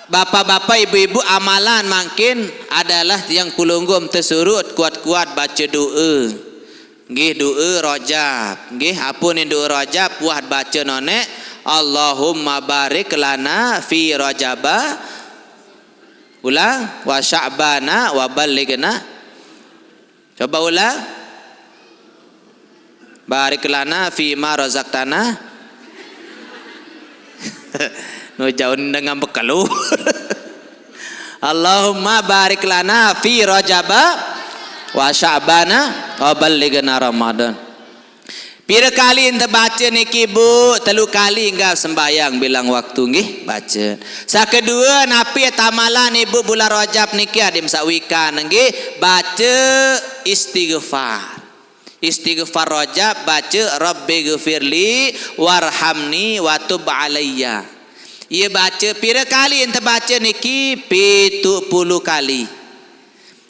bapak-bapak ibu-ibu amalan mungkin adalah yang kulunggum tersurut kuat-kuat baca doa. Nggih doa Rajab. Nggih apunin doa Rajab buat baca none Allahumma barik lana fi Rajaba ulang wa Sya'bana wa ballighna. Coba ulang. Barik lana fi ma razaqtana. No jauh dengan bekalu. Allahumma barik lana fi Rajaba wa Sya'bana wa ballighna Ramadan. Pira kali ente baca niki Bu? 3 kali enggak sembayang bilang waktu nggih baca. Sakedua napi tamalan ibu bulan Rajab niki adim sawikan nggih baca istighfar. Istighfar Rajab baca Rabbighfirli warhamni wa tub alayya. Ia baca pira kali ente baca niki 70 kali.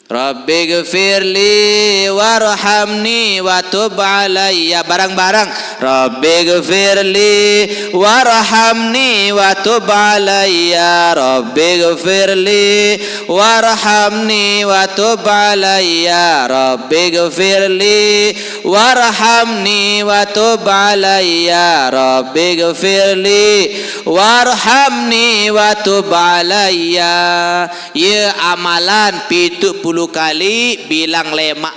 Rabbi ghfirli warhamni wa tub alayya. Barang-barang. Rabbi ghfirli warhamni wa tub alayya. Rabbi ghfirli warhamni wa tub alayya. Rabbi ghfirli warhamni wa tub alayya. Rabbi ghfirli warhamni wa tub alayya. Ya amalan 70 kali bilang lemak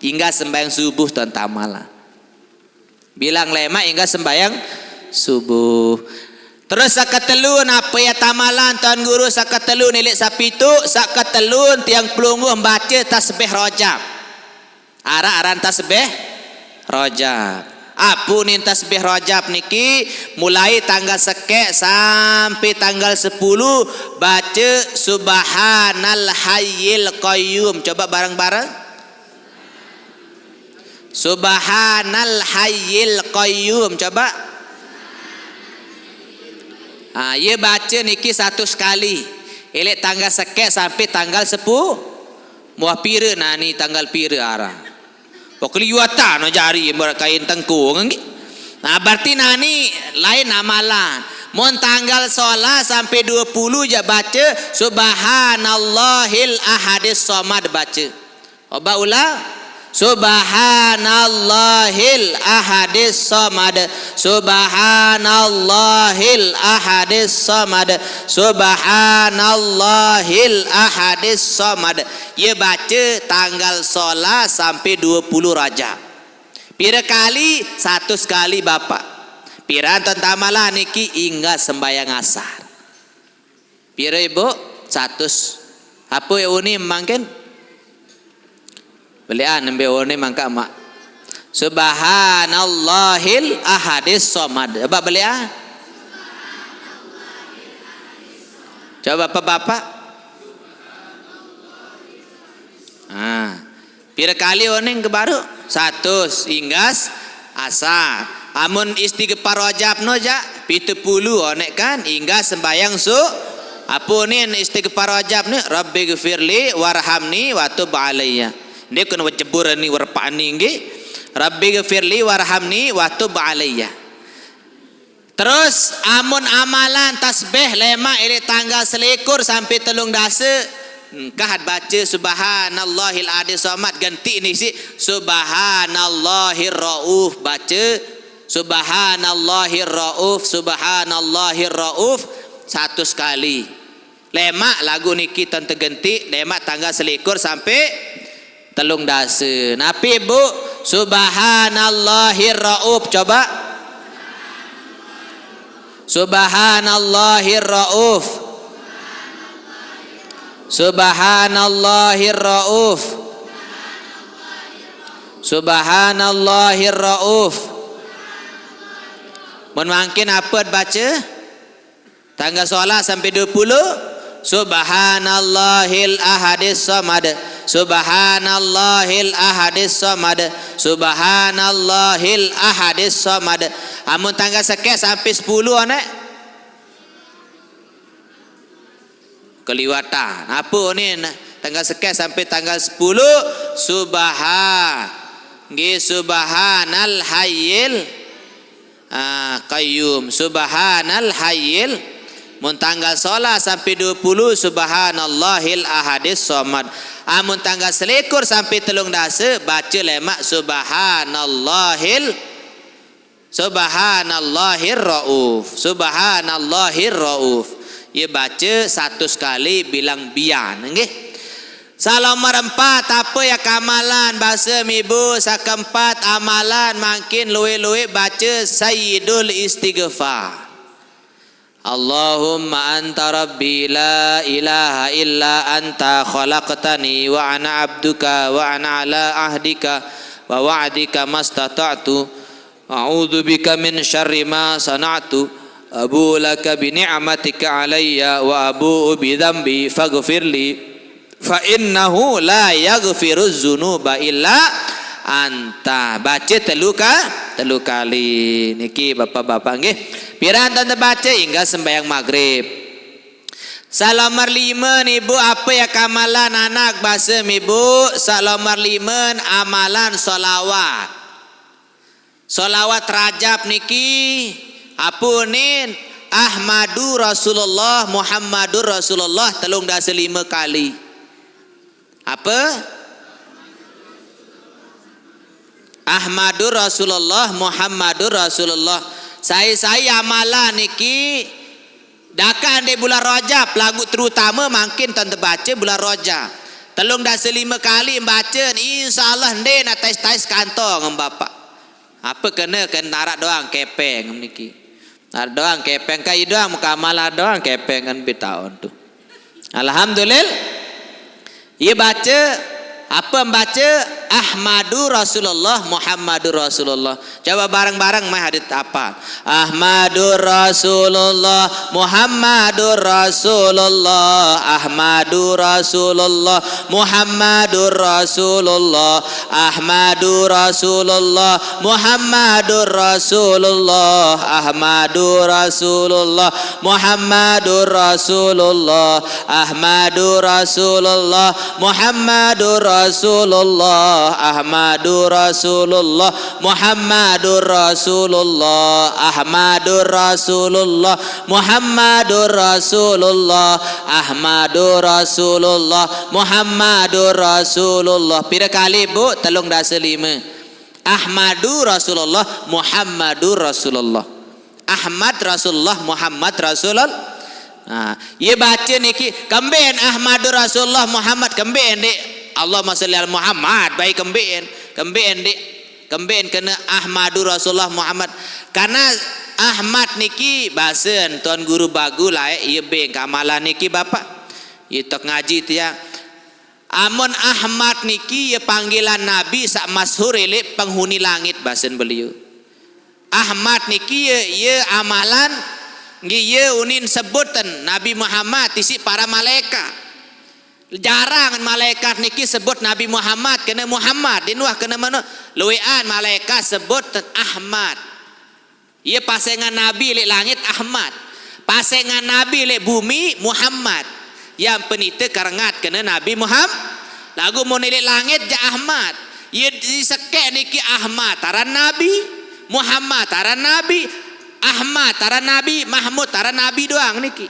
hingga sembahyang subuh tuan tamala. Bilang lemak hingga sembahyang subuh. Terus sakatelun apa ya tamalan tuan guru sakatelun nilik sapitu sakatelun tiang pelungguh baca tasbih rojab. Aran tasbih rojab. Apa ni tasbih rojab niki mulai tanggal sekek sampai tanggal 10 baca subhanal hayyil qayyum. Coba bareng-bareng. Subhanal hayyil qayyum. Coba. Ya baca niki 100 kali. Elek tanggal sekek sampai tanggal 10. Muah pira nah ni tanggal pira arah. Pokoknya yuata no jari kain tengkung. Nah berarti nani lain amalan. Mon tanggal sholat sampai 20 je baca subhanallahil ahadis somad baca. Oba ulang. Subhanallahil ahadis somad. Subhanallahil ahadis somad. Subhanallahil ahadis somad. Ia baca tanggal sholat sampai 20 Rajab. Pira kali? 100 kali bapak. Pira tentamalah niki hingga sembahyang asar. Pira ibu? 100. Apa yang ini mungkin? Belian nembe mangka mak. Subhanallahil ahadis somad. Apa belian? Coba bapak. Pira kali oning ke baru? 100 hinggas asar. Amun istighfar rajab noja 70 onek kan hingga sembahyang su. Apa ni istighfar rajab ni? Rabbi ghfirli warhamni wa tub alayya. Dia kena wajibur ni warpani nggih. Rabbi ghfirli warhamni wa tub alayya. Terus amun amalan tasbih lema ini tanggal selikur sampai telung dasa kahat baca subhanallahil adis somad ganti ni si subhanallahir rauf baca subhanallahir rauf subhanallahir rauf 100 kali. Lemak lagu niki tante ganti lemak tanggal selikur sampai telung dasa. Napi bu subhanallahir rauf coba. Subhanallahir rauf. Subhanallahir rauf. Subhanallahir rauf. Mun mungkin apa baca? Tanggal solat sampai 20. Subhanallahil ahadis somad. Subhanallahil ahadis somad. Subhanallahil ahadis somad. Amun tanggal sekek sampai 10 anak. Keliwatan. Apa ni tanggal sekek sampai tanggal 10 subhanal hayyil qayyum. Subhanal hayyil. Mun tanggal solat sampai 20 subhanallahil ahadis somad. Amun tanggal selikur sampai telung dasa baca lemak subhanallahir rauf. Subhanallahir rauf. Ia baca 100 kali bilang bian nggih. Salam merempat apa ya kamalan bahasa ibu sakempat amalan makin luwe-luwe baca sayyidul istighfar. Allahumma anta rabbi la ilaha illa anta khalaqtani wa ana abduka wa ana ala ahdika wa wa'dika mastata'tu a'udzu bika min syarri ma sana'tu abu laka bi ni'matika alayya wa abu bi dzambi faghfirli fa innahu la yaghfiruz dzunuba illa anta. Baca telu kali niki bapak-bapak nggih. Piran tante baca hingga sembahyang maghrib. Sak nomor 5 ni Bu, apa yang amalan anak bahasa mi Bu? Sak nomor 5 amalan solawat. Solawat Rajab niki apa ni? Ahmadur Rasulullah Muhammadur Rasulullah 35 kali. Apa? Ahmadur Rasulullah Muhammadur Rasulullah. Saya amalan niki dakan di bulan Rajab, lagu terutama makin tuan terbaca bulan Rajab. 35 kali baca, insyaallah ndek nak tais kantong bapak. Apa kena narak doang kepeng niki. Narak doang kepeng kai doang muka amalan doang kepeng kan bertahun tu. Alhamdulillah. Ia baca apa membaca Ahmadur Rasulullah Muhammadur Rasulullah. Coba bareng-bareng mai hadis apa? Ahmadur Rasulullah Muhammadur Rasulullah. Ahmadur Rasulullah Muhammadur Rasulullah. Ahmadur Rasulullah Muhammadur Rasulullah. Ahmadur Rasulullah Muhammadur Rasulullah. Ahmadur Rasulullah Muhammadur Rasulullah. Ahmadur Rasulullah Muhammadur Rasulullah. Ahmadur Rasulullah Muhammadur Rasulullah. Ahmadur Rasulullah Muhammadur Rasulullah. Pira kali Bu? 35. Ahmadur Rasulullah Muhammadur Rasulullah. Ahmad Rasulullah Muhammad Rasulullah. Ia baca niki kemben Ahmadur Rasulullah Muhammad kemben dek Allahumma salli ala Muhammad baik kemben dek kemben kena Ahmadur Rasulullah Muhammad karena Ahmad niki bahasan tuan guru bagu lah ia beng amalan niki bapak ia tok ngaji tiang amun Ahmad niki ia panggilan Nabi sak masyhur elek penghuni langit bahasan beliau Ahmad niki ia amalan Ngiye unin sebutan Nabi Muhammad isi para malaikat. Jarang malaikat niki sebut Nabi Muhammad kena Muhammad. Dinuah kena mana? Luian malaikat sebut Ahmad. Ia pasangan Nabi lek langit Ahmad. Pasangan Nabi lek bumi Muhammad. Yang penita karengat kena Nabi Muhammad. Lagu mau lek langit ja Ahmad. Ia disekek niki Ahmad taran Nabi. Muhammad taran Nabi. Ahmad tara Nabi, Mahmud tara Nabi doang niki.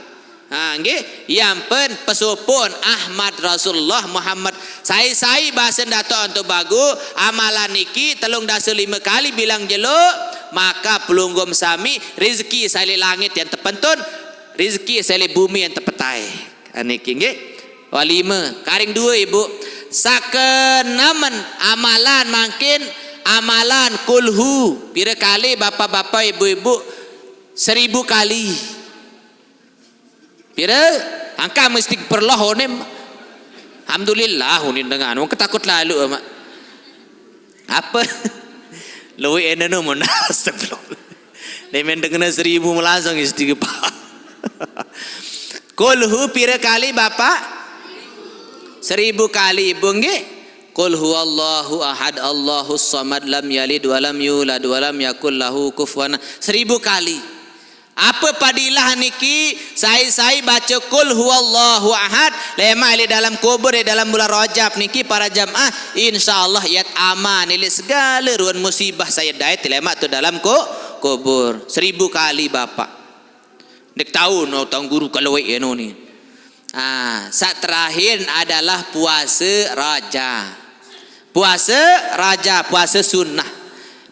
Nggih, yang pen pesupun Ahmad Rasulullah Muhammad. Saya bahasa dato untuk bagu amalan niki 35 kali bilang jelo maka pelunggum sami rezeki sali langit yang terpentun, rezeki sali bumi yang terpetai. Niki nggih. Walima, karing 2 Ibu. Sakenamen amalan makin amalan kulhu pira kali bapak-bapak ibu-ibu 1000 kali pira angka mesti perlah onem alhamdulillah unin dengan wong ketakut lalu mak apa luwe eneno monas sebelum demen dengan 1000 langsung isti pak kulhu pira kali bapak 1000 kali ibu nggih. Qul huwallahu ahad Allahus samad lam yalid wa lam yulad wa lam yakul lahu kufuwan 1000 kali. Apa padilah niki? Saya baca qul huwallahu ahad lema di dalam kubur di dalam bulan Rajab niki para jamaah insyaallah yat aman ili segala ruan musibah saya dait lema tu dalam kubur 1000 kali bapak. Dek tahu no tang guru kalau eno ni. Saat terakhir adalah puasa Rajab. Puasa Rajab, puasa sunnah.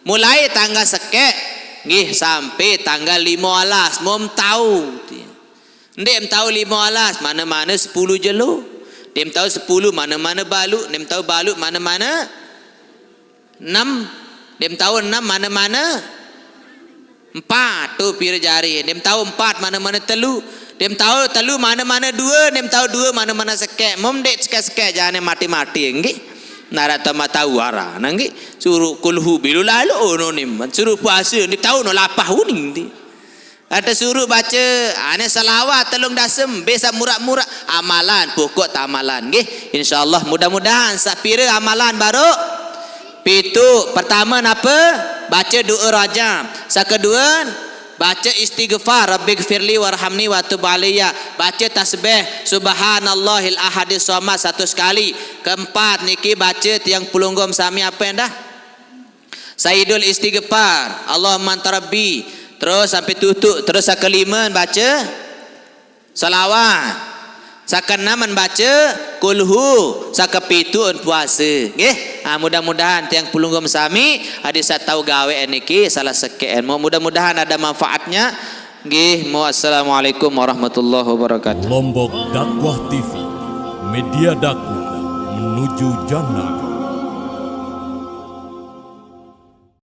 Mulai tanggal sekek nggih sampai tanggal 15 mom tahu. Ndem tahu 15 mana-mana 10 jelo. Dem tahu 10 mana-mana balut, dem tahu balut mana-mana 6. Dem tahu 6 mana-mana 4 tu pira jari. Dem tahu 4 mana-mana telu. Dem tahu telu mana-mana 2, dem tahu 2 mana-mana sekek. Mom dek sekek-sekek jangan mati-mati nggih. Narata mata wara nanggi suruh kulhu bilu lalu ono nim suruh puasa ni tahu no lapah uning ti ada suruh baca ane salawat telung dasem besa murah-murah amalan pokok tak amalan nggih insyaallah mudah-mudahan sapira amalan baru pitu pertama napa baca doa Rajab sakedua baca istighfar rabbighfirli warhamni wa tub alayya, baca tasbih subhanallahil ahadis somad 100 kali. Keempat niki baca tiang pulunggom sami apa yang dah Sayyidul istighfar Allahumma anta rabbi, terus sampai tutup. Terus kelima baca salawat, sakeenam baca kulhu, sakepituun puasa nggih. Mudah-mudahan tiang pulunggom sami ada saya tahu gawe niki salah sekeen. Mudah-mudahan ada manfaatnya nggih. Assalamualaikum warahmatullahi wabarakatuh. Lombok Dakwah TV, media dakwah menuju jannah.